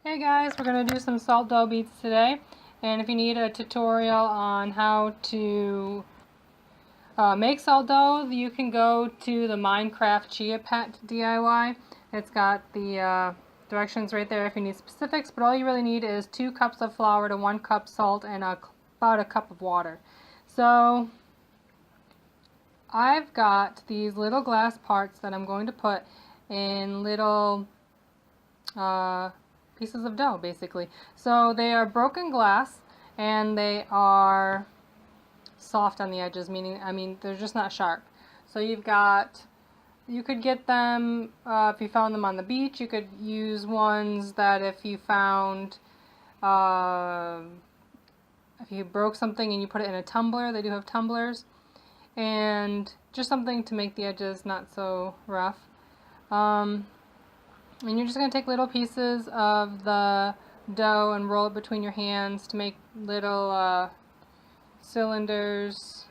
Hey guys, we're going to do some salt dough beads today, and if you need a tutorial on how to make salt dough, you can go to the Minecraft Chia Pet DIY. It's got the directions right there if you need specifics, but all you really need is 2 cups of flour to 1 cup salt and about a cup of water. So I've got these little glass parts that I'm going to put in little pieces of dough, basically. So they are broken glass and they are soft on the edges, meaning they're just not sharp. So you could get them if you found them on the beach. You could use ones that if you found if you broke something and you put it in a tumbler. They do have tumblers, and just something to make the edges not so rough. And you're just going to take little pieces of the dough and roll it between your hands to make little cylinders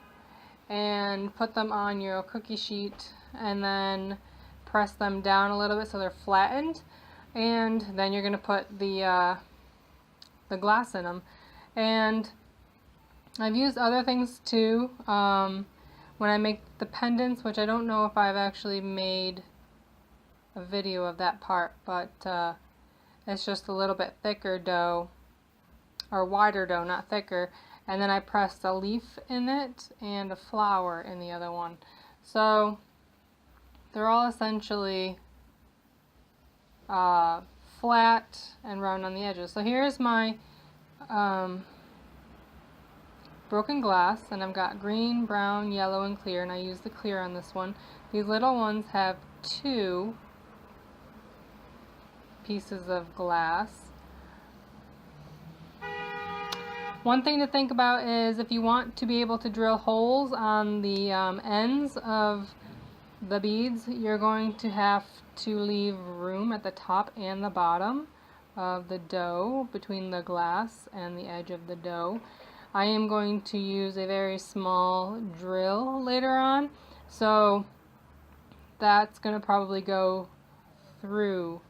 and put them on your cookie sheet and then press them down a little bit so they're flattened, and then you're going to put the glass in them. And I've used other things too when I make the pendants, which I don't know if I've actually made a video of that part, but it's just a little bit thicker dough, or wider dough, not thicker, and then I pressed a leaf in it and a flower in the other one. So they're all essentially flat and round on the edges. So here's my broken glass, and I've got green, brown, yellow, and clear, and I use the clear on this one. These little ones have 2 pieces of glass. One thing to think about is if you want to be able to drill holes on the ends of the beads, you're going to have to leave room at the top and the bottom of the dough between the glass and the edge of the dough. I am going to use a very small drill later on, so that's going to probably go through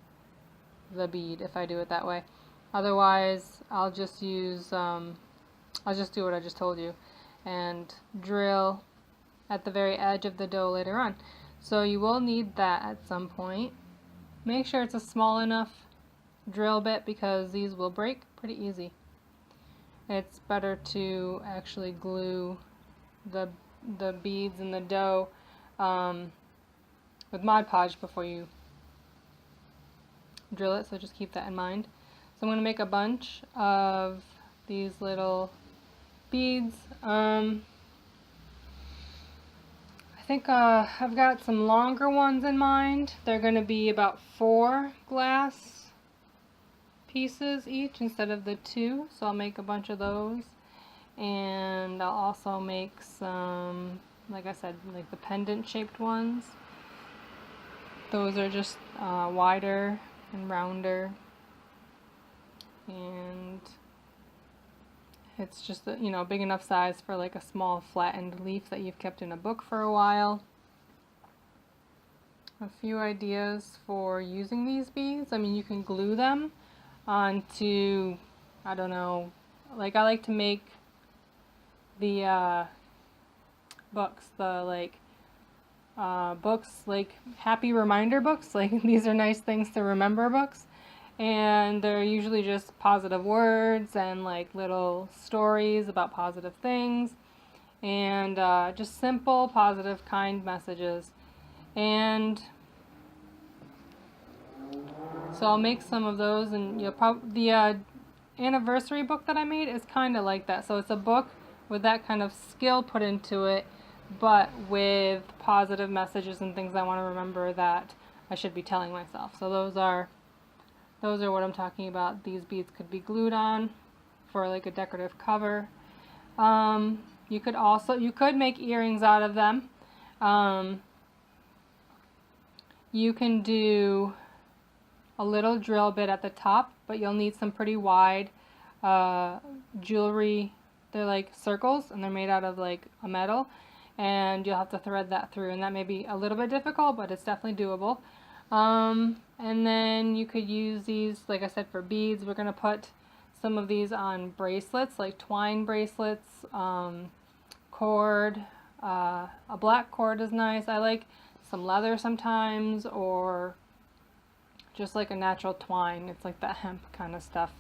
the bead if I do it that way. Otherwise, I'll just use I'll just do what I just told you and drill at the very edge of the dough later on. So you will need that at some point. Make sure it's a small enough drill bit because these will break pretty easy. It's better to actually glue the beads in the dough with Mod Podge before you drill it, so just keep that in mind. So I'm going to make a bunch of these little beads. I think I've got some longer ones in mind. They're going to be about 4 glass pieces each instead of the 2, so I'll make a bunch of those. And I'll also make some, like I said, like the pendant shaped ones. Those are just wider and rounder, and it's just a, big enough size for like a small flattened leaf that you've kept in a book for a while. A few ideas for using these beads. I mean, you can glue them onto, I don't know, like I like to make the books, books like happy reminder books, like these are nice things to remember books, and they're usually just positive words and like little stories about positive things, and just simple, positive, kind messages. And so I'll make some of those, and you'll probably, the anniversary book that I made is kind of like that. So it's a book with that kind of skill put into it, but with positive messages and things I want to remember that I should be telling myself. So those are what I'm talking about. These beads could be glued on for like a decorative cover. You could make earrings out of them. You can do a little drill bit at the top, but you'll need some pretty wide jewelry. They're like circles, and they're made out of like a metal, and you'll have to thread that through, and that may be a little bit difficult, but it's definitely doable. And then you could use these, like I said, for beads. We're going to put some of these on bracelets, like twine bracelets, cord. A black cord is nice. I like some leather sometimes, or just like a natural twine. It's like that hemp kind of stuff.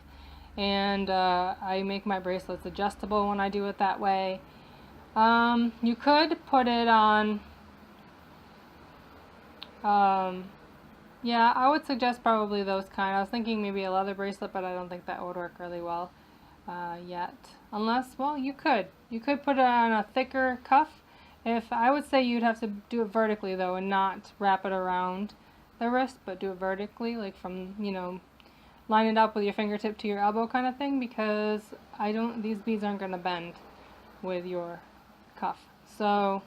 And I make my bracelets adjustable when I do it that way. You could put it on, yeah, I would suggest probably those kind. I was thinking maybe a leather bracelet, but I don't think that would work really well yet. Unless, well, you could. You could put it on a thicker cuff. I would say you'd have to do it vertically though, and not wrap it around the wrist, but do it vertically, like from, you know, line it up with your fingertip to your elbow kind of thing, because these beads aren't going to bend with your cuff. So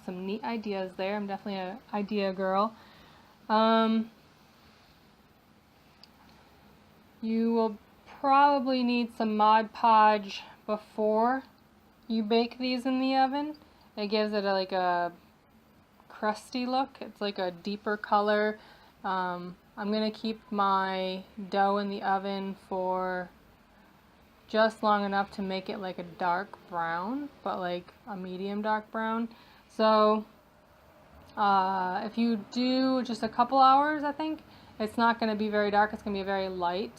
some neat ideas there. I'm definitely an idea girl. You will probably need some Mod Podge before you bake these in the oven. It gives it like a crusty look. It's like a deeper color. I'm going to keep my dough in the oven for just long enough to make it like a dark brown, but like a medium dark brown. So if you do just a couple hours, I think, it's not going to be very dark. It's going to be very light.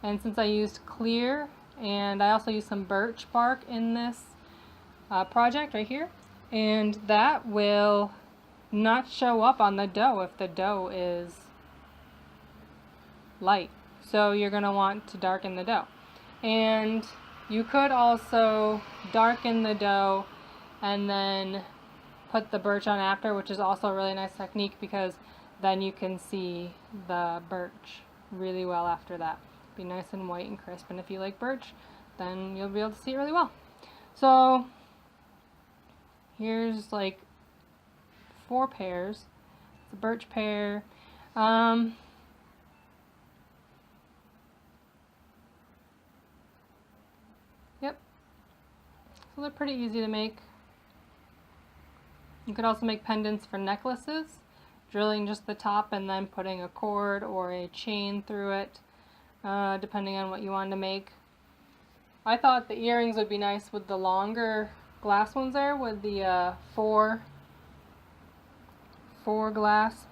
And since I used clear, and I also used some birch bark in this project right here, and that will not show up on the dough if the dough is light. So you're going to want to darken the dough. And you could also darken the dough and then put the birch on after, which is also a really nice technique, because then you can see the birch really well after that. Be nice and white and crisp, and if you like birch, then you'll be able to see it really well. So here's like 4 pairs. It's a birch pear. Yep. So they're pretty easy to make. You could also make pendants for necklaces, drilling just the top and then putting a cord or a chain through it, depending on what you want to make. I thought the earrings would be nice with the longer glass ones there, with the four glass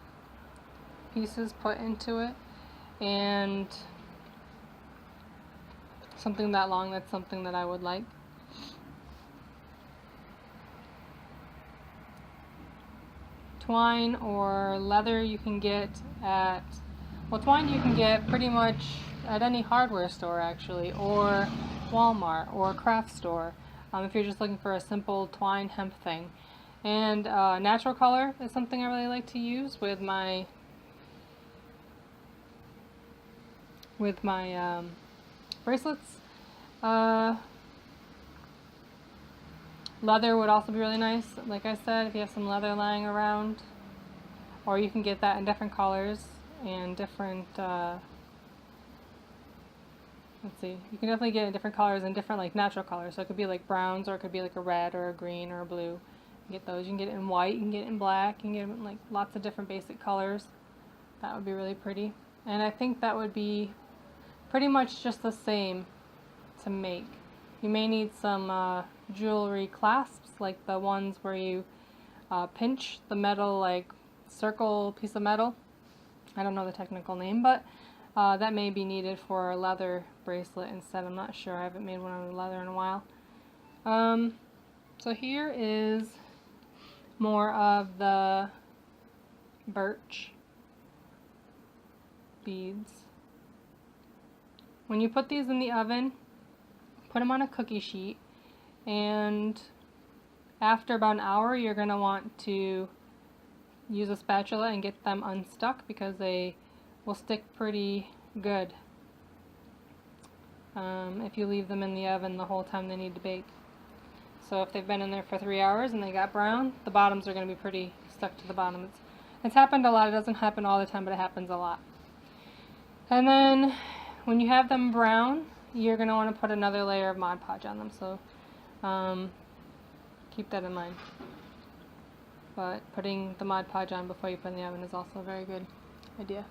pieces put into it, and something that long, that's something that I would like. Twine or leather you can get at, well, twine you can get pretty much at any hardware store actually, or Walmart or craft store, if you're just looking for a simple twine hemp thing. And natural color is something I really like to use with my bracelets. Leather would also be really nice, like I said, if you have some leather lying around. Or you can get that in different colors and different, let's see, you can definitely get in different colors and different like natural colors. So it could be like browns, or it could be like a red or a green or a blue. You can get those. You can get it in white, you can get it in black, you can get it in like lots of different basic colors. That would be really pretty. And I think that would be pretty much just the same to make. You may need some jewelry clasps, like the ones where you pinch the metal, like circle piece of metal. I don't know the technical name, but that may be needed for a leather bracelet instead. I'm not sure. I haven't made one out of leather in a while. So here is more of the birch beads. When you put these in the oven, put them on a cookie sheet, and after about an hour you're going to want to use a spatula and get them unstuck, because they will stick pretty good if you leave them in the oven the whole time they need to bake. So if they've been in there for 3 hours and they got brown, the bottoms are going to be pretty stuck to the bottom. It's happened a lot. It doesn't happen all the time, but it happens a lot. And then when you have them brown, you're going to want to put another layer of Mod Podge on them, so keep that in mind. but putting the Mod Podge on before you put in the oven is also a very good idea.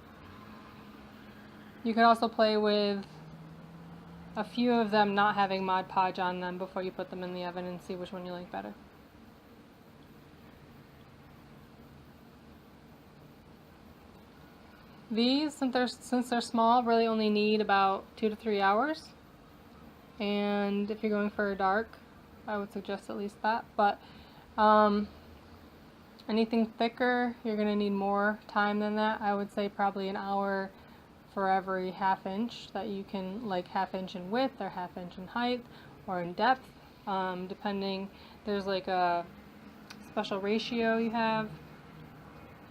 You could also play with a few of them not having Mod Podge on them before you put them in the oven and see which one you like better. These, since they're small, really only need about 2 to 3 hours. And if you're going for a dark, I would suggest at least that. But anything thicker, you're going to need more time than that. I would say probably an hour for every ½ inch that you can, like ½ inch in width or ½ inch in height or in depth, depending. There's like a special ratio you have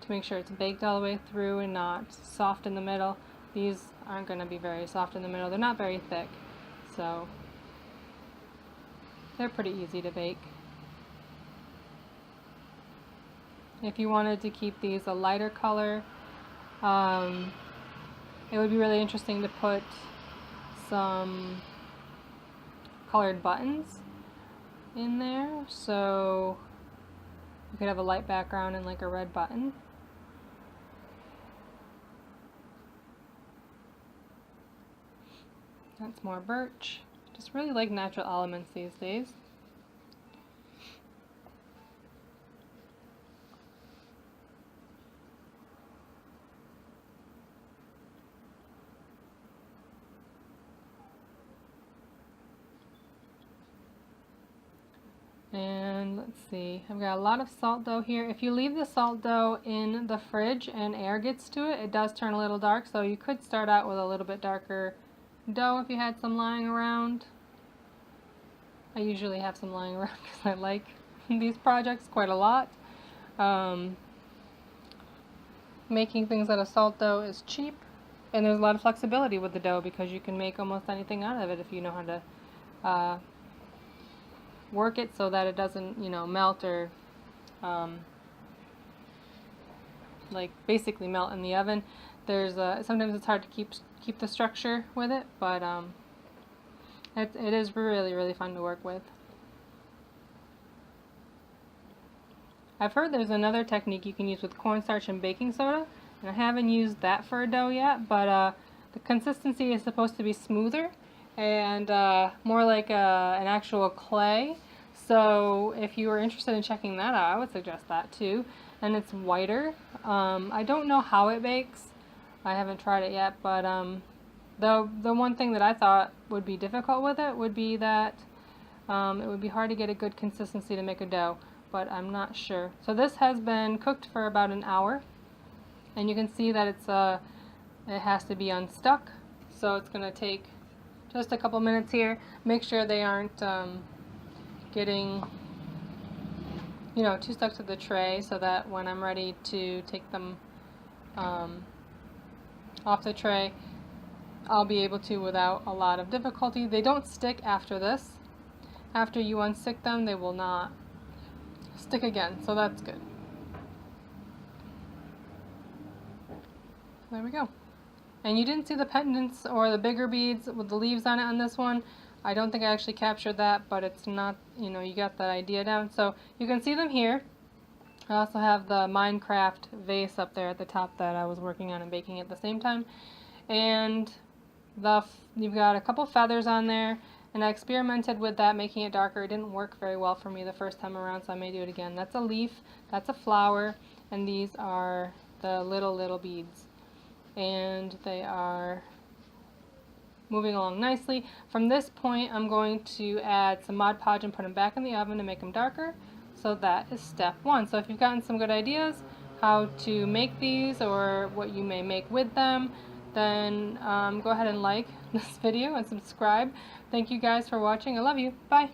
to make sure it's baked all the way through and not soft in the middle. These aren't going to be very soft in the middle. They're not very thick, so they're pretty easy to bake. If you wanted to keep these a lighter color, it would be really interesting to put some colored buttons in there, so you could have a light background and like a red button. That's more birch. Just really like natural elements these days. And let's see, I've got a lot of salt dough here. If you leave the salt dough in the fridge and air gets to it, it does turn a little dark, so you could start out with a little bit darker dough if you had some lying around. I usually have some lying around because I like these projects quite a lot. Making things out of salt dough is cheap, and there's a lot of flexibility with the dough because you can make almost anything out of it if you know how to work it so that it doesn't, melt or like basically melt in the oven. There's sometimes it's hard to keep the structure with it, but it is really fun to work with. I've heard there's another technique you can use with cornstarch and baking soda, and I haven't used that for a dough yet, but the consistency is supposed to be smoother and more like an actual clay. So if you were interested in checking that out, I would suggest that too. And it's whiter. I don't know how it bakes. I haven't tried it yet, but the one thing that I thought would be difficult with it would be that it would be hard to get a good consistency to make a dough, but I'm not sure. So this has been cooked for about an hour, and you can see that it has to be unstuck. So it's going to take just a couple minutes here. Make sure they aren't getting too stuck to the tray, so that when I'm ready to take them off the tray, I'll be able to without a lot of difficulty. They don't stick after this. After you unstick them, they will not stick again, so that's good. There we go. And you didn't see the pendants or the bigger beads with the leaves on it on this one. I don't think I actually captured that, but it's not, you got that idea down. So you can see them here. I also have the Minecraft vase up there at the top that I was working on and baking at the same time. And you've got a couple feathers on there, and I experimented with that, making it darker. It didn't work very well for me the first time around, so I may do it again. That's a leaf, that's a flower, and these are the little beads. And they are moving along nicely. From this point, I'm going to add some Mod Podge and put them back in the oven to make them darker. So that is step one. So if you've gotten some good ideas how to make these or what you may make with them, then go ahead and like this video and subscribe. Thank you guys for watching. I love you. Bye.